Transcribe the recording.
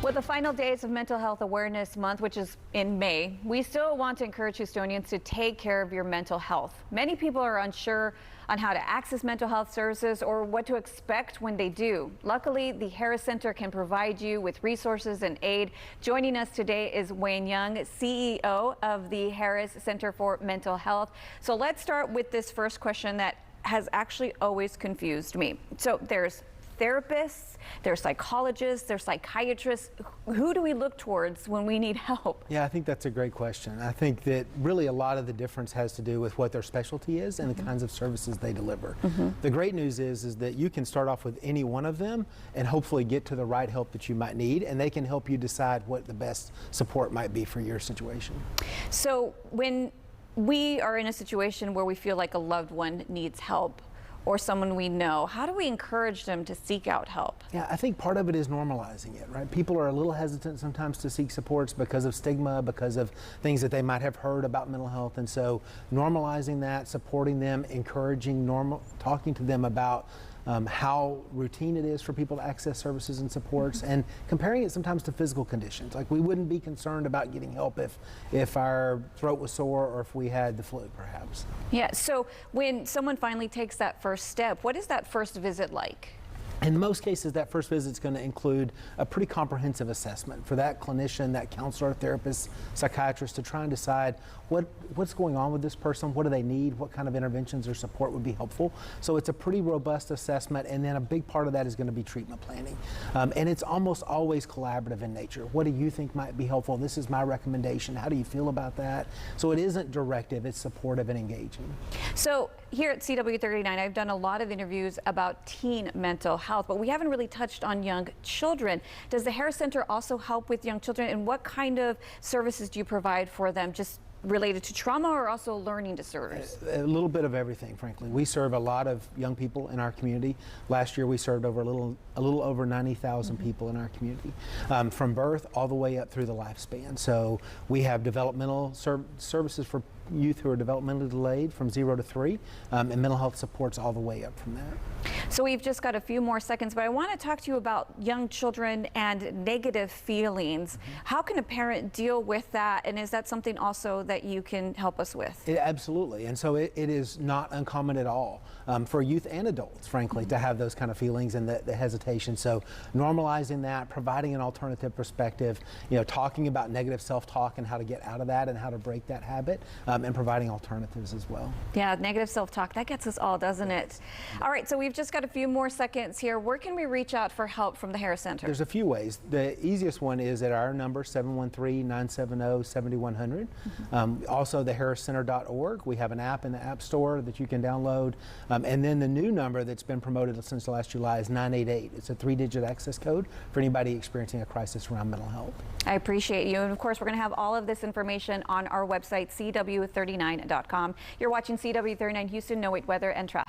With the final days of Mental Health Awareness Month, which is in May, we still want to encourage Houstonians to take care of your mental health. Many people are unsure on how to access mental health services or what to expect when they do. Luckily, the Harris Center can provide you with resources and aid. Joining us today is Wayne Young, CEO of the Harris Center for Mental Health. So let's start with this first question that has actually always confused me. So there's therapists, there's psychologists, there's psychiatrists. Who do we look towards when we need help? Yeah, I think that's a great question. I think that really a lot of the difference has to do with what their specialty is and the kinds of services they deliver. The great news is that you can start off with any one of them and hopefully get to the right help that you might need, and they can help you decide what the best support might be for your situation. So when we are in a situation where we feel like a loved one needs help, or someone we know, how do we encourage them to seek out help? Yeah, I think part of it is normalizing it, right? People are a little hesitant sometimes to seek supports because of stigma, because of things that they might have heard about mental health. And so normalizing that, supporting them, encouraging talking to them about how routine it is for people to access services and supports, and comparing it sometimes to physical conditions. Like, we wouldn't be concerned about getting help if our throat was sore or if we had the flu, perhaps. Yeah, so when someone finally takes that first step, what is that first visit like? In most cases, that first visit is going to include a pretty comprehensive assessment for that clinician, that counselor, therapist, psychiatrist, to try and decide what's going on with this person, what do they need, what kind of interventions or support would be helpful. So it's a pretty robust assessment, and then a big part of that is going to be treatment planning. And it's almost always collaborative in nature. What do you think might be helpful? This is my recommendation. How do you feel about that? So it isn't directive, it's supportive and engaging. So here at CW39, I've done a lot of interviews about teen mental health, but we haven't really touched on young children. Does the Harris Center also help with young children, and what kind of services do you provide for them, just related to trauma or also learning disorders? A little bit of everything, frankly. We serve a lot of young people in our community. Last year we served over a little over 90,000 people in our community, from birth all the way up through the lifespan. So we have developmental services for youth who are developmentally delayed from 0 to 3, and mental health supports all the way up from that. So we've just got a few more seconds, but I want to talk to you about young children and negative feelings. How can a parent deal with that, and is that something also that you can help us with? Absolutely, and so it is not uncommon at all for youth and adults, frankly, to have those kind of feelings and the hesitation. So normalizing that, providing an alternative perspective, talking about negative self-talk and how to get out of that and how to break that habit, and providing alternatives as well. Yeah, negative self-talk, that gets us all, doesn't it? All right, so we've just got a few more seconds here. Where can we reach out for help from the Harris Center? There's a few ways. The easiest one is at our number, 713-970-7100. Also, the harriscenter.org. We have an app in the App Store that you can download. And then the new number that's been promoted since last July is 988. It's a 3-digit access code for anybody experiencing a crisis around mental health. I appreciate you. And of course, we're going to have all of this information on our website, CW39.com. You're watching CW39 Houston. No Wait Weather and Traffic.